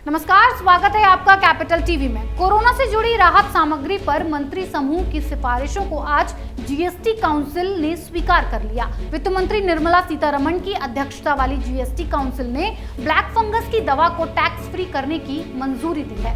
नमस्कार, स्वागत है आपका कैपिटल टीवी में। कोरोना से जुड़ी राहत सामग्री पर मंत्री समूह की सिफारिशों को आज जीएसटी काउंसिल ने स्वीकार कर लिया। वित्त मंत्री निर्मला सीतारमण की अध्यक्षता वाली जीएसटी काउंसिल ने ब्लैक फंगस की दवा को टैक्स फ्री करने की मंजूरी दी है।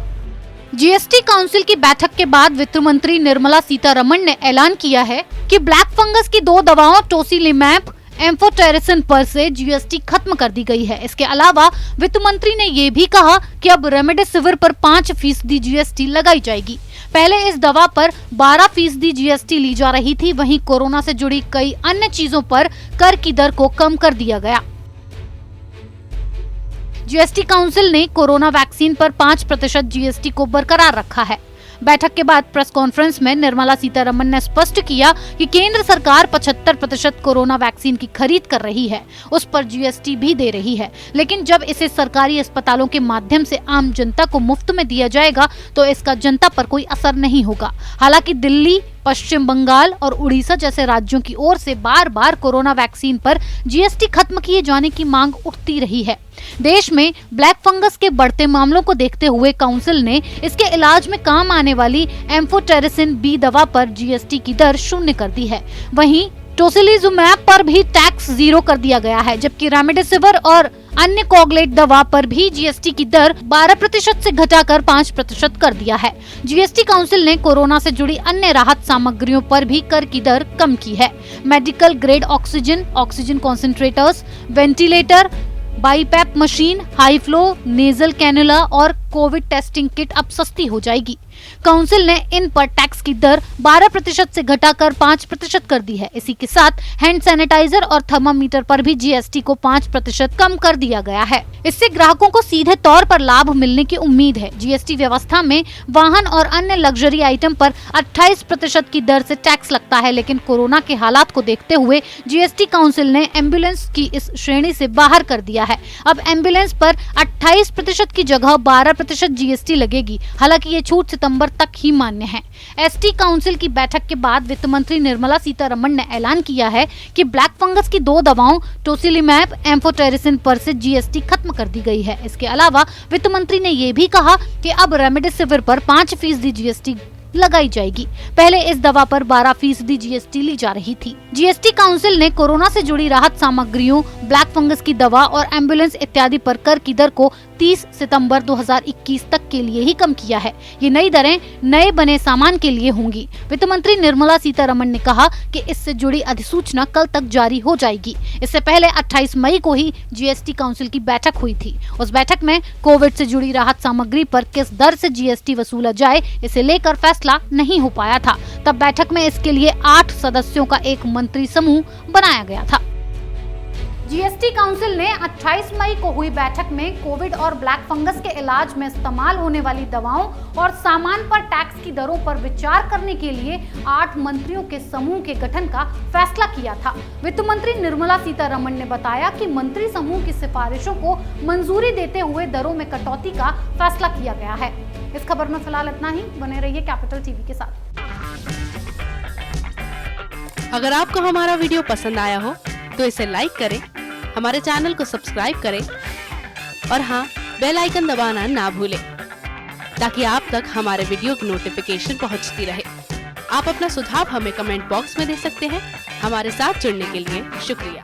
जीएसटी काउंसिल की बैठक के बाद वित्त मंत्री निर्मला सीतारमण ने ऐलान किया है कि ब्लैक फंगस की 2 दवाओं टोसिलिमैब एम्फोटेरिसिन पर से जीएसटी खत्म कर दी गई है। इसके अलावा वित्त मंत्री ने ये भी कहा कि अब रेमडेसिविर पर 5% जीएसटी लगाई जाएगी। पहले इस दवा पर 12% जीएसटी ली जा रही थी, वहीं कोरोना से जुड़ी कई अन्य चीजों पर कर की दर को कम कर दिया गया। जीएसटी काउंसिल ने कोरोना वैक्सीन पर 5% जीएसटी को बरकरार रखा है। बैठक के बाद प्रेस कॉन्फ्रेंस में निर्मला सीतारमण ने स्पष्ट किया कि केंद्र सरकार 75% कोरोना वैक्सीन की खरीद कर रही है, उस पर जीएसटी भी दे रही है, लेकिन जब इसे सरकारी अस्पतालों के माध्यम से आम जनता को मुफ्त में दिया जाएगा तो इसका जनता पर कोई असर नहीं होगा। हालांकि दिल्ली, पश्चिम बंगाल और उड़ीसा जैसे राज्यों की ओर से बार बार कोरोना वैक्सीन पर जीएसटी खत्म किए जाने की मांग उठती रही है। देश में ब्लैक फंगस के बढ़ते मामलों को देखते हुए काउंसिल ने इसके इलाज में काम आने वाली एम्फोटेरिसिन बी दवा पर जीएसटी की दर 0 कर दी है। वहीं टोसिलिजुमैब पर भी टैक्स 0 कर दिया गया है, जबकि रेमडेसिविर और अन्य कोगलेट दवा पर भी जीएसटी की दर 12% से घटाकर 5% कर दिया है। जीएसटी काउंसिल ने कोरोना से जुड़ी अन्य राहत सामग्रियों पर भी कर की दर कम की है। Medical grade oxygen, oxygen concentrators, ventilator, BiPAP machine, high flow nasal cannula और कोविड टेस्टिंग किट अब सस्ती हो जाएगी। काउंसिल ने इन पर टैक्स की दर 12% से घटाकर 5% कर दी है। इसी के साथ हैंड सैनिटाइजर और थर्मामीटर पर भी जीएसटी को 5% कम कर दिया गया है। इससे ग्राहकों को सीधे तौर पर लाभ मिलने की उम्मीद है। जीएसटी व्यवस्था में वाहन और अन्य लग्जरी आइटम पर 28% की दर से टैक्स लगता है, लेकिन कोरोना के हालात को देखते हुए जीएसटी काउंसिल ने एम्बुलेंस की इस श्रेणी से बाहर कर दिया है। अब एम्बुलेंस पर 28% की जगह 12% जीएसटी लगेगी। हालांकि ये छूट सितंबर तक ही मान्य है। एसटी काउंसिल की बैठक के बाद वित्त मंत्री निर्मला सीतारमण ने ऐलान किया है कि ब्लैक फंगस की 2 दवाओं टोसिलिमैब एम्फोटेरिसिन पर से जीएसटी खत्म कर दी गई है। इसके अलावा वित्त मंत्री ने ये भी कहा कि अब रेमडेसिविर पर 5% जीएसटी लगाई जाएगी। पहले इस दवा पर 12% जीएसटी ली जा रही थी। जीएसटी काउंसिल ने कोरोना से जुड़ी राहत सामग्रियों, ब्लैक फंगस की दवा और एम्बुलेंस इत्यादि पर कर की दर को 30 सितंबर 2021 तक के लिए ही कम किया है। ये नई दरें नए बने सामान के लिए होंगी। वित्त मंत्री निर्मला सीतारमण ने कहा कि इससे जुड़ी अधिसूचना कल तक जारी हो जाएगी। इससे पहले 28 मई को ही जीएसटी काउंसिल की बैठक हुई थी। उस बैठक में कोविड से जुड़ी राहत सामग्री पर किस दर से जीएसटी वसूला जाए, इसे लेकर फैसला नहीं हो पाया था। तब बैठक में इसके लिए 8 सदस्यों का एक मंत्री समूह बनाया गया था। जीएसटी काउंसिल ने 28 मई को हुई बैठक में कोविड और ब्लैक फंगस के इलाज में इस्तेमाल होने वाली दवाओं और सामान पर टैक्स की दरों पर विचार करने के लिए 8 मंत्रियों के समूह के गठन का फैसला किया था। वित्त मंत्री निर्मला सीतारमण ने बताया कि मंत्री समूह की सिफारिशों को मंजूरी देते हुए दरों में कटौती का फैसला किया गया है। इस खबर में फिलहाल इतना ही। बने रहिए कैपिटल टीवी के साथ। अगर आपको हमारा वीडियो पसंद आया हो तो इसे लाइक करें, हमारे चैनल को सब्सक्राइब करें और हाँ, बेल आइकन दबाना ना भूलें ताकि आप तक हमारे वीडियो की नोटिफिकेशन पहुंचती रहे। आप अपना सुझाव हमें कमेंट बॉक्स में दे सकते हैं। हमारे साथ जुड़ने के लिए शुक्रिया।